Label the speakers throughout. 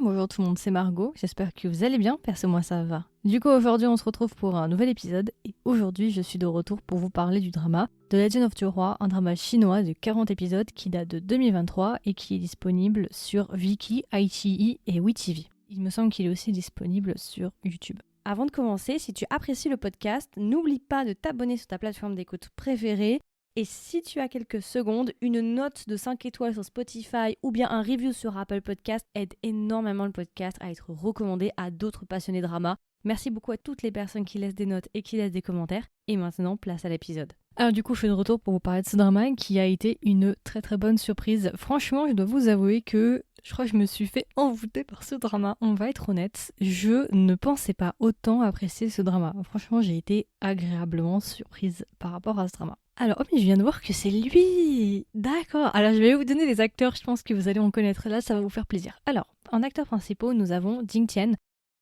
Speaker 1: Bonjour tout le monde, c'est Margot, j'espère que vous allez bien, perso moi ça va. Du coup aujourd'hui on se retrouve pour un nouvel épisode et aujourd'hui je suis de retour pour vous parler du drama The Legend of Roi, un drama chinois de 40 épisodes qui date de 2023 et qui est disponible sur Viki, iQIYI et WeTV. Il me semble qu'il est aussi disponible sur YouTube. Avant de commencer, si tu apprécies le podcast, n'oublie pas de t'abonner sur ta plateforme d'écoute préférée. Et si tu as quelques secondes, une note de 5 étoiles sur Spotify ou bien un review sur Apple Podcast aide énormément le podcast à être recommandé à d'autres passionnés de drama. Merci beaucoup à toutes les personnes qui laissent des notes et qui laissent des commentaires. Et maintenant, place à l'épisode. Alors du coup, je suis de retour pour vous parler de ce drama qui a été une très très bonne surprise. Franchement, je dois vous avouer que je crois que je me suis fait envoûter par ce drama. On va être honnête, je ne pensais pas autant apprécier ce drama. Franchement, j'ai été agréablement surprise par rapport à ce drama. Alors, oh mais je viens de voir que c'est lui. D'accord. Alors, je vais vous donner les acteurs, je pense que vous allez en connaître là, ça va vous faire plaisir. Alors, en acteurs principaux, nous avons Jing Tian.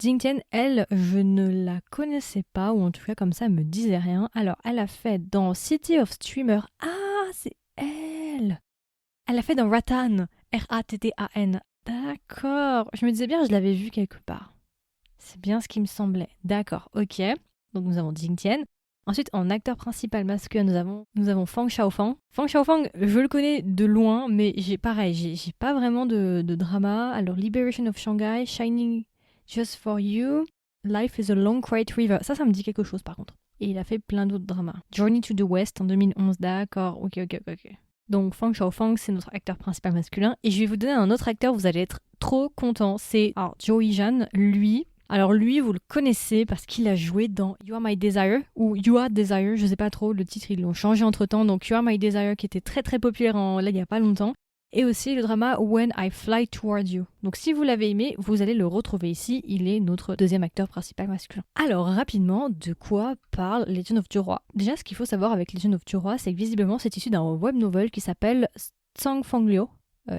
Speaker 1: Jing Tian, elle, je ne la connaissais pas, ou en tout cas comme ça, elle me disait rien. Alors, elle a fait dans City of Streamer. Ah, c'est elle. Elle a fait dans Rattan. Rattan. D'accord. Je me disais bien, je l'avais vue quelque part. C'est bien ce qui me semblait. D'accord, ok. Donc nous avons Jing Tian. Ensuite, en acteur principal masculin, nous avons Fang Xiaofang. Fang Xiaofang, je le connais de loin, mais j'ai pas vraiment de drama. Alors, Liberation of Shanghai, Shining Just for You, Life is a Long Quiet River. Ça me dit quelque chose par contre. Et il a fait plein d'autres dramas. Journey to the West en 2011, d'accord, ok. Donc Fang Xiaofang, c'est notre acteur principal masculin. Et je vais vous donner un autre acteur, vous allez être trop content. C'est Joey Jan, lui. Alors lui, vous le connaissez parce qu'il a joué dans You Are My Desire ou You Are Desire, je sais pas trop, le titre ils l'ont changé entre temps, donc You Are My Desire qui était très très populaire là il y a pas longtemps, et aussi le drama When I Fly Toward You. Donc si vous l'avez aimé, vous allez le retrouver ici, il est notre deuxième acteur principal masculin. Alors rapidement, de quoi parle Legend of Roi? Déjà ce qu'il faut savoir avec Legend of Roi, c'est que visiblement c'est issu d'un web novel qui s'appelle Tsang Fanglio,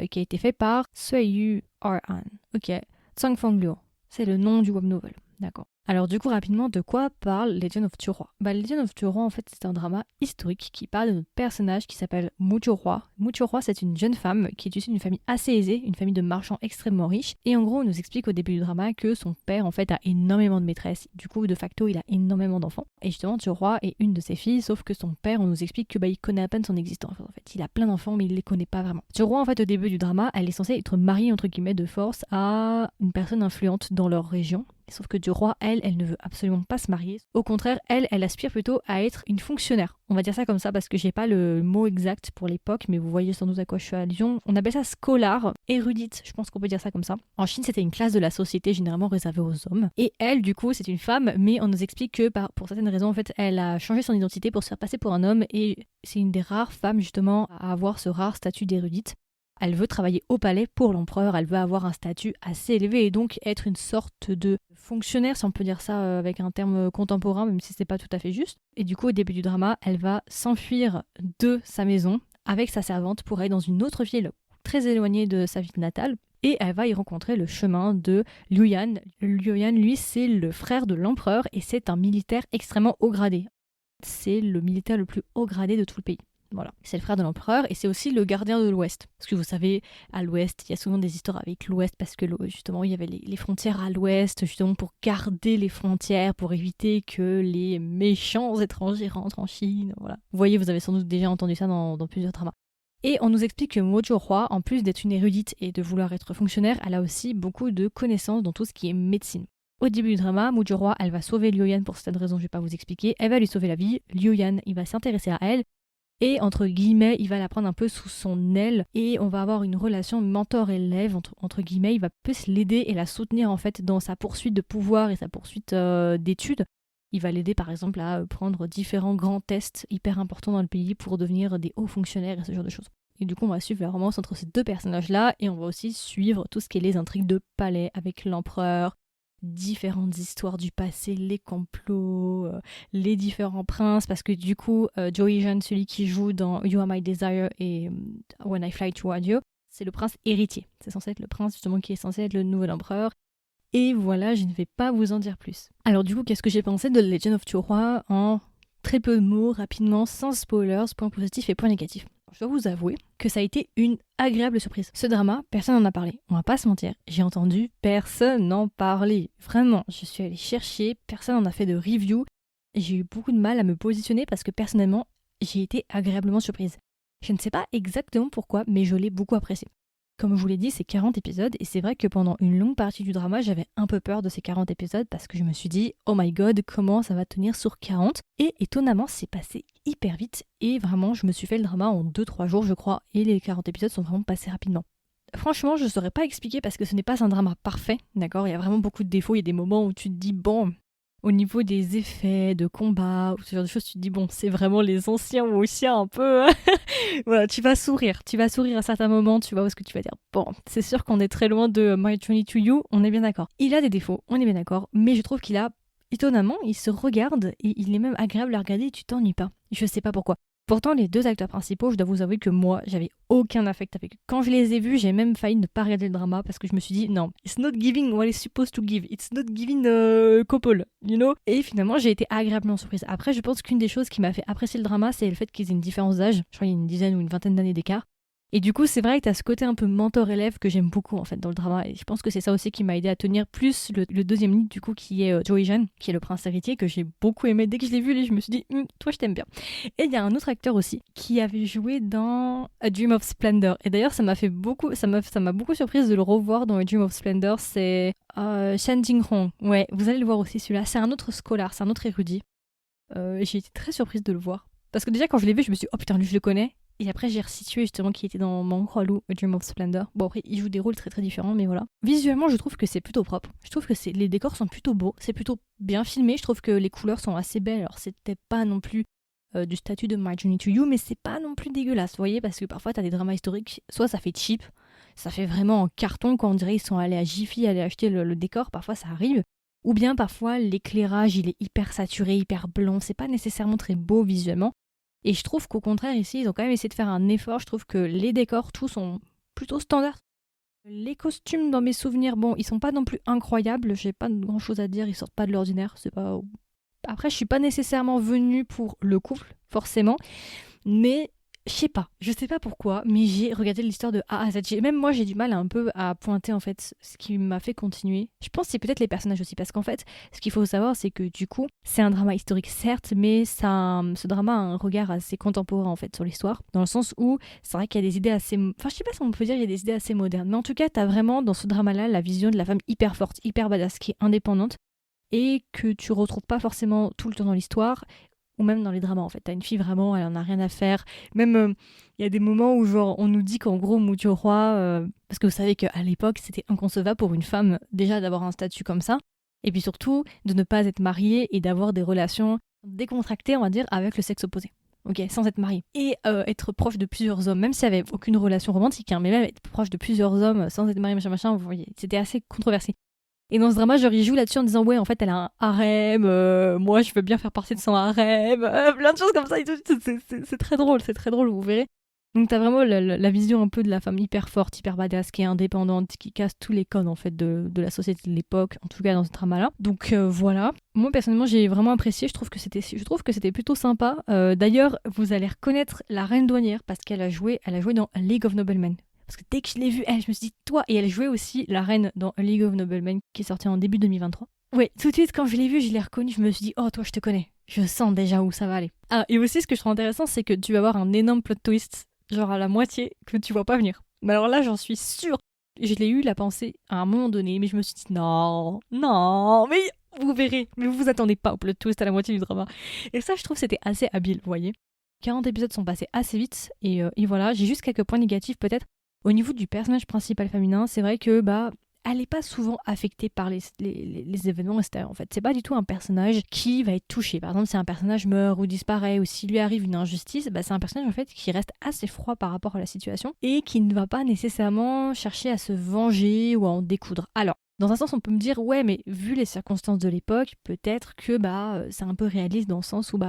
Speaker 1: qui a été fait par Sueyu R-an. Ok, Tsang Fanglio. C'est le nom du web novel, d'accord. Alors du coup rapidement, de quoi parle Legend of Roi? Legend of Roi en fait c'est un drama historique qui parle de notre personnage qui s'appelle Mu Roi. Mu Roi c'est une jeune femme qui est issue d'une famille assez aisée, une famille de marchands extrêmement riches. Et en gros on nous explique au début du drama que son père en fait a énormément de maîtresses. Du coup de facto il a énormément d'enfants. Et justement Roi est une de ses filles, sauf que son père on nous explique que il connaît à peine son existence. En fait il a plein d'enfants mais il les connaît pas vraiment. Roi en fait au début du drama elle est censée être mariée entre guillemets de force à une personne influente dans leur région. Sauf que Roi, elle ne veut absolument pas se marier. Au contraire, elle aspire plutôt à être une fonctionnaire. On va dire ça comme ça parce que j'ai pas le mot exact pour l'époque, mais vous voyez sans doute à quoi je fais allusion. On appelle ça scolar, érudite, je pense qu'on peut dire ça comme ça. En Chine, c'était une classe de la société généralement réservée aux hommes. Et elle, du coup, c'est une femme, mais on nous explique que pour certaines raisons, en fait, elle a changé son identité pour se faire passer pour un homme et c'est une des rares femmes, justement, à avoir ce rare statut d'érudite. Elle veut travailler au palais pour l'empereur, elle veut avoir un statut assez élevé et donc être une sorte de fonctionnaire, si on peut dire ça avec un terme contemporain, même si c'est pas tout à fait juste. Et du coup, au début du drama, elle va s'enfuir de sa maison avec sa servante pour aller dans une autre ville très éloignée de sa ville natale. Et elle va y rencontrer le chemin de Liu Yan. Liu Yan, lui, c'est le frère de l'empereur et c'est un militaire extrêmement haut gradé. C'est le militaire le plus haut gradé de tout le pays. Voilà, c'est le frère de l'empereur et c'est aussi le gardien de l'Ouest. Parce que vous savez, à l'Ouest, il y a souvent des histoires avec l'Ouest parce que justement, il y avait les frontières à l'Ouest, justement pour garder les frontières, pour éviter que les méchants étrangers rentrent en Chine. Voilà. Vous voyez, vous avez sans doute déjà entendu ça dans plusieurs dramas. Et on nous explique que Mojo Roi, en plus d'être une érudite et de vouloir être fonctionnaire, elle a aussi beaucoup de connaissances dans tout ce qui est médecine. Au début du drama, Mojo Roi, elle va sauver Liu Yan pour certaines raisons, je vais pas vous expliquer. Elle va lui sauver la vie. Liu Yan, il va s'intéresser à elle. Et entre guillemets, il va la prendre un peu sous son aile et on va avoir une relation mentor-élève, entre guillemets. Il va plus l'aider et la soutenir en fait dans sa poursuite de pouvoir et sa poursuite d'études. Il va l'aider par exemple à prendre différents grands tests hyper importants dans le pays pour devenir des hauts fonctionnaires et ce genre de choses. Et du coup, on va suivre la romance entre ces deux personnages-là et on va aussi suivre tout ce qui est les intrigues de palais avec l'empereur, différentes histoires du passé, les complots, les différents princes, parce que du coup, Joey Jan, celui qui joue dans You Are My Desire et When I Fly Toward You, c'est le prince héritier. C'est censé être le prince justement qui est censé être le nouvel empereur. Et voilà, je ne vais pas vous en dire plus. Alors du coup, qu'est-ce que j'ai pensé de Legend of Roi en très peu de mots, rapidement, sans spoilers, points positifs et points négatifs. je dois vous avouer que ça a été une agréable surprise. Ce drama, personne n'en a parlé. On va pas se mentir, j'ai entendu personne n'en parler. Vraiment, je suis allée chercher, personne n'en a fait de review. Et j'ai eu beaucoup de mal à me positionner parce que personnellement, j'ai été agréablement surprise. Je ne sais pas exactement pourquoi, mais je l'ai beaucoup apprécié. Comme je vous l'ai dit, c'est 40 épisodes et c'est vrai que pendant une longue partie du drama, j'avais un peu peur de ces 40 épisodes parce que je me suis dit « Oh my god, comment ça va tenir sur 40 ?» Et étonnamment, c'est passé hyper vite et vraiment, je me suis fait le drama en 2-3 jours, je crois, et les 40 épisodes sont vraiment passés rapidement. Franchement, je ne saurais pas expliquer parce que ce n'est pas un drama parfait, d'accord? Il y a vraiment beaucoup de défauts, il y a des moments où tu te dis « Bon, au niveau des effets, de combat, ou ce genre de choses, tu te dis, bon, c'est vraiment les anciens Wuxia un peu. Voilà, tu vas sourire à certains moments, tu vois, où est-ce que tu vas dire, bon, c'est sûr qu'on est très loin de My Journey to You, on est bien d'accord. Il a des défauts, on est bien d'accord, mais je trouve qu'il a, étonnamment, il se regarde, et il est même agréable à regarder, et tu t'ennuies pas. Je sais pas pourquoi. Pourtant, les deux acteurs principaux, je dois vous avouer que moi, j'avais aucun affect avec eux. Quand je les ai vus, j'ai même failli ne pas regarder le drama parce que je me suis dit, non, it's not giving what it's supposed to give. It's not giving couple, you know. Et finalement, j'ai été agréablement surprise. Après, je pense qu'une des choses qui m'a fait apprécier le drama, c'est le fait qu'ils aient une différence d'âge. Je crois qu'il y a une dizaine ou une vingtaine d'années d'écart. Et du coup, c'est vrai que t'as ce côté un peu mentor-élève que j'aime beaucoup en fait dans le drama. Et je pense que c'est ça aussi qui m'a aidé à tenir plus le deuxième lead du coup qui est Joey Jan, qui est le prince héritier que j'ai beaucoup aimé. Dès que je l'ai vu, je me suis dit, toi je t'aime bien. Et il y a un autre acteur aussi qui avait joué dans A Dream of Splendor. Et d'ailleurs, ça m'a beaucoup surprise de le revoir dans A Dream of Splendor. C'est Shan Jing-hong. Ouais, vous allez le voir aussi celui-là. C'est un autre scholar, c'est un autre érudit. J'ai été très surprise de le voir. Parce que déjà, quand je l'ai vu, je me suis dit, oh putain, lui, je le connais. Et après, j'ai resitué justement qui était dans Mankrolu, A Dream of Splendor. Bon, après, il joue des rôles très très différents, mais voilà. Visuellement, je trouve que c'est plutôt propre. Je trouve que les décors sont plutôt beaux. C'est plutôt bien filmé. Je trouve que les couleurs sont assez belles. Alors, c'était pas non plus du statut de My Journey to You, mais c'est pas non plus dégueulasse, vous voyez, parce que parfois, t'as des dramas historiques. Soit ça fait cheap, ça fait vraiment en carton, quand on dirait ils sont allés à Jiffy, aller acheter le décor. Parfois, ça arrive. Ou bien parfois l'éclairage il est hyper saturé, hyper blanc, c'est pas nécessairement très beau visuellement. Et je trouve qu'au contraire ici ils ont quand même essayé de faire un effort, je trouve que les décors tous sont plutôt standards. Les costumes dans mes souvenirs, bon ils sont pas non plus incroyables, j'ai pas grand chose à dire, ils sortent pas de l'ordinaire, c'est pas... Après je suis pas nécessairement venue pour le couple, forcément, mais... Je sais pas pourquoi, mais j'ai regardé l'histoire de A à Z. Même moi, j'ai du mal un peu à pointer en fait ce qui m'a fait continuer. Je pense que c'est peut-être les personnages aussi, parce qu'en fait, ce qu'il faut savoir, c'est que du coup, c'est un drama historique certes, mais ce drama a un regard assez contemporain en fait sur l'histoire, dans le sens où c'est vrai qu'il y a des idées assez... Enfin, je sais pas si on peut dire qu'il y a des idées assez modernes, mais en tout cas, t'as vraiment dans ce drama-là la vision de la femme hyper forte, hyper badass, qui est indépendante, et que tu retrouves pas forcément tout le temps dans l'histoire, ou même dans les dramas en fait. T'as une fille vraiment, elle en a rien à faire. Même il y a des moments où genre on nous dit qu'en gros Mujo-hwa, parce que vous savez qu'à l'époque c'était inconcevable pour une femme déjà d'avoir un statut comme ça, et puis surtout de ne pas être mariée et d'avoir des relations décontractées on va dire avec le sexe opposé. Ok, sans être mariée. Et être proche de plusieurs hommes, même s'il n'y avait aucune relation romantique, hein, mais même être proche de plusieurs hommes sans être mariée, machin, vous voyez, c'était assez controversé. Et dans ce drama, genre, il joue là-dessus en disant, ouais, en fait, elle a un harem, moi, je veux bien faire partie de son harem, plein de choses comme ça et tout. C'est très drôle, vous verrez. Donc, t'as vraiment la vision un peu de la femme hyper forte, hyper badass, qui est indépendante, qui casse tous les codes, en fait, de la société de l'époque, en tout cas dans ce drama-là. Donc, voilà. Moi, personnellement, j'ai vraiment apprécié, je trouve que c'était plutôt sympa. D'ailleurs, vous allez reconnaître la reine douanière, parce qu'elle a joué dans A League of Noblemen. Parce que dès que je l'ai vue, je me suis dit, toi, et elle jouait aussi la reine dans A League of Noblemen, qui est sortie en début 2023. Ouais, tout de suite, quand je l'ai vue, je l'ai reconnue, je me suis dit, oh, toi, je te connais. Je sens déjà où ça va aller. Ah, et aussi, ce que je trouve intéressant, c'est que tu vas avoir un énorme plot twist, genre à la moitié, que tu vois pas venir. Mais alors là, j'en suis sûre. Je l'ai eu la pensée à un moment donné, mais je me suis dit, non, mais vous verrez. Mais vous attendez pas au plot twist à la moitié du drama. Et ça, je trouve, c'était assez habile, vous voyez. 40 épisodes sont passés assez vite, et voilà, j'ai juste quelques points négatifs peut-être. Au niveau du personnage principal féminin, c'est vrai que elle n'est pas souvent affectée par les événements extérieurs en fait. C'est pas du tout un personnage qui va être touché. Par exemple, si un personnage meurt ou disparaît ou s'il lui arrive une injustice, c'est un personnage en fait qui reste assez froid par rapport à la situation et qui ne va pas nécessairement chercher à se venger ou à en découdre. Alors, dans un sens, on peut me dire, ouais, mais vu les circonstances de l'époque, peut-être que c'est un peu réaliste dans le sens où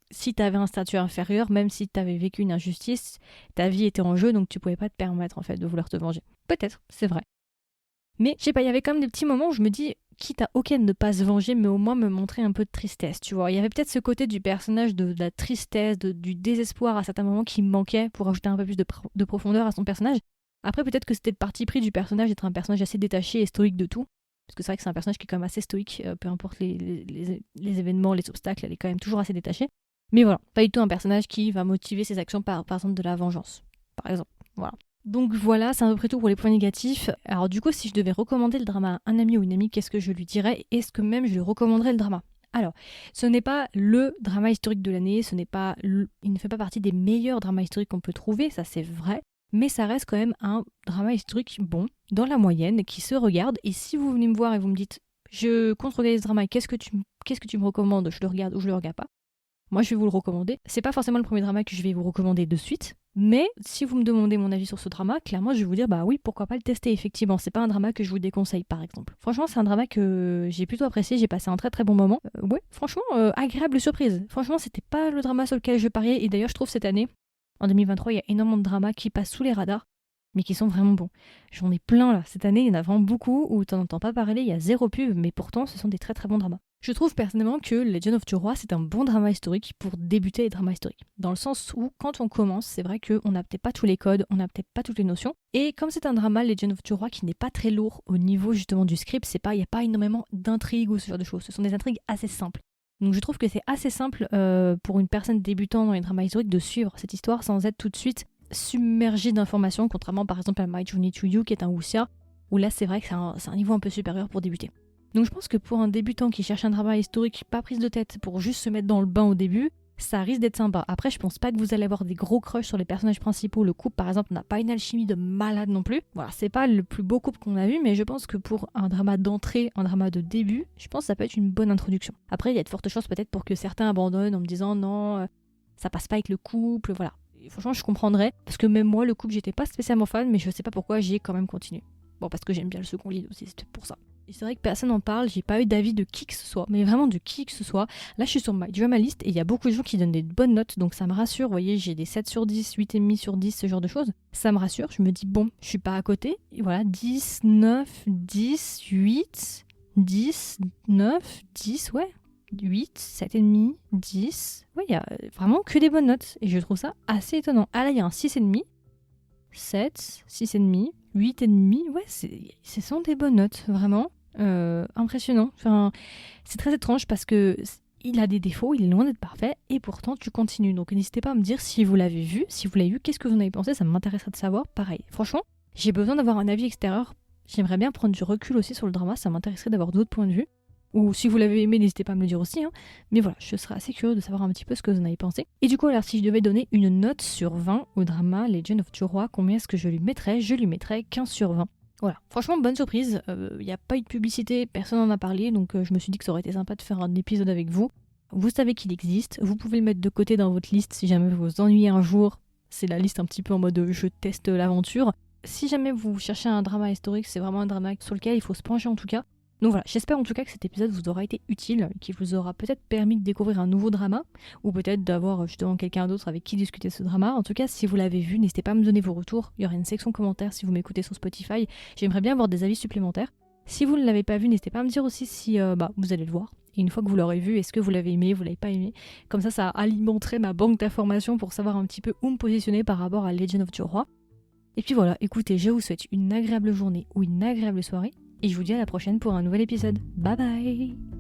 Speaker 1: si t'avais un statut inférieur, même si t'avais vécu une injustice, ta vie était en jeu, donc tu pouvais pas te permettre en fait de vouloir te venger. Peut-être, c'est vrai. Mais je sais pas, il y avait quand même des petits moments où je me dis, quitte à ne pas se venger, mais au moins me montrer un peu de tristesse, tu vois. Il y avait peut-être ce côté du personnage de la tristesse, du désespoir à certains moments qui me manquait pour ajouter un peu plus de profondeur à son personnage. Après, peut-être que c'était le parti pris du personnage d'être un personnage assez détaché et stoïque de tout. Parce que c'est vrai que c'est un personnage qui est quand même assez stoïque, peu importe les événements, les obstacles, elle est quand même toujours assez détachée. Mais voilà, pas du tout un personnage qui va motiver ses actions par exemple de la vengeance, par exemple. Voilà. Donc voilà, c'est à peu près tout pour les points négatifs. Alors du coup, si je devais recommander le drama à un ami ou une amie, qu'est-ce que je lui dirais? Est-ce que même je lui recommanderais le drama? Alors, ce n'est pas le drama historique de l'année, il ne fait pas partie des meilleurs dramas historiques qu'on peut trouver, ça c'est vrai, mais ça reste quand même un drama historique bon, dans la moyenne, qui se regarde, et si vous venez me voir et vous me dites « je compte regarder ce drama, qu'est-ce que tu me recommandes, je le regarde ou je le regarde pas ?» Moi, je vais vous le recommander. C'est pas forcément le premier drama que je vais vous recommander de suite, mais si vous me demandez mon avis sur ce drama, clairement, je vais vous dire bah oui, pourquoi pas le tester. Effectivement, c'est pas un drama que je vous déconseille, par exemple. Franchement, c'est un drama que j'ai plutôt apprécié. J'ai passé un très très bon moment. Ouais, franchement, agréable surprise. Franchement, c'était pas le drama sur lequel je pariais. Et d'ailleurs, je trouve cette année, en 2023, il y a énormément de dramas qui passent sous les radars, mais qui sont vraiment bons. J'en ai plein là. Cette année, il y en a vraiment beaucoup où t'en entends pas parler. Il y a zéro pub, mais pourtant, ce sont des très très bons dramas. Je trouve personnellement que Legend of Roi, c'est un bon drama historique pour débuter les dramas historiques. Dans le sens où, quand on commence, c'est vrai qu'on n'a peut-être pas tous les codes, on n'a peut-être pas toutes les notions. Et comme c'est un drama Legend of Roi qui n'est pas très lourd au niveau justement du script, il n'y a pas énormément d'intrigues ou ce genre de choses. Ce sont des intrigues assez simples. Donc je trouve que c'est assez simple pour une personne débutant dans les dramas historiques de suivre cette histoire sans être tout de suite submergé d'informations, contrairement par exemple à My Journey to You qui est un wuxia, où là c'est vrai que c'est un niveau un peu supérieur pour débuter. Donc je pense que pour un débutant qui cherche un drama historique pas prise de tête pour juste se mettre dans le bain au début, ça risque d'être sympa. Après, je pense pas que vous allez avoir des gros crushs sur les personnages principaux. Le couple, par exemple, n'a pas une alchimie de malade non plus. Voilà, c'est pas le plus beau couple qu'on a vu, mais je pense que pour un drama d'entrée, un drama de début, je pense que ça peut être une bonne introduction. Après, il y a de fortes chances peut-être pour que certains abandonnent en me disant non, ça passe pas avec le couple, voilà. Et franchement, je comprendrais, parce que même moi, le couple, j'étais pas spécialement fan, mais je sais pas pourquoi j'y ai quand même continué. Bon, parce que j'aime bien le second lead aussi, c'est pour ça. Et c'est vrai que personne n'en parle, j'ai pas eu d'avis de qui que ce soit, mais vraiment de qui que ce soit. Là, je suis sur My Drama List et il y a beaucoup de gens qui donnent des bonnes notes, donc ça me rassure. Vous voyez, j'ai des 7 sur 10, 8,5 sur 10, ce genre de choses. Ça me rassure, je me dis, bon, je suis pas à côté. Et voilà, 10, 9, 10, 8, 10, 9, 10, ouais. 8, 7,5, 10. Ouais, il y a vraiment que des bonnes notes. Et je trouve ça assez étonnant. Ah là, il y a un 6,5, 7, 6,5, 8,5. Ouais, ce sont des bonnes notes, vraiment. Impressionnant. Enfin, c'est très étrange parce que il a des défauts, il est loin d'être parfait, et pourtant tu continues. Donc n'hésitez pas à me dire si vous l'avez vu, qu'est-ce que vous en avez pensé, ça m'intéresserait de savoir. Pareil, franchement, j'ai besoin d'avoir un avis extérieur. J'aimerais bien prendre du recul aussi sur le drama, ça m'intéresserait d'avoir d'autres points de vue. Ou si vous l'avez aimé, n'hésitez pas à me le dire aussi. Hein. Mais voilà, je serais assez curieux de savoir un petit peu ce que vous en avez pensé. Et du coup, alors si je devais donner une note sur 20 au drama Legend of Roi, combien est-ce que je lui mettrais? Je lui mettrais 15 sur 20. Voilà, franchement, bonne surprise. Il n'y a pas eu de publicité, personne n'en a parlé, donc je me suis dit que ça aurait été sympa de faire un épisode avec vous. Vous savez qu'il existe, vous pouvez le mettre de côté dans votre liste si jamais vous vous ennuyez un jour. C'est la liste un petit peu en mode je teste l'aventure. Si jamais vous cherchez un drama historique, c'est vraiment un drama sur lequel il faut se pencher en tout cas. Donc voilà, j'espère en tout cas que cet épisode vous aura été utile, qu'il vous aura peut-être permis de découvrir un nouveau drama, ou peut-être d'avoir justement quelqu'un d'autre avec qui discuter ce drama. En tout cas, si vous l'avez vu, n'hésitez pas à me donner vos retours. Il y aura une section commentaires si vous m'écoutez sur Spotify. J'aimerais bien avoir des avis supplémentaires. Si vous ne l'avez pas vu, n'hésitez pas à me dire aussi si vous allez le voir. Et une fois que vous l'aurez vu, est-ce que vous l'avez aimé, vous l'avez pas aimé? Comme ça alimenterait ma banque d'informations pour savoir un petit peu où me positionner par rapport à Legend of Roi. Et puis voilà, écoutez, je vous souhaite une agréable journée ou une agréable soirée. Et je vous dis à la prochaine pour un nouvel épisode. Bye bye!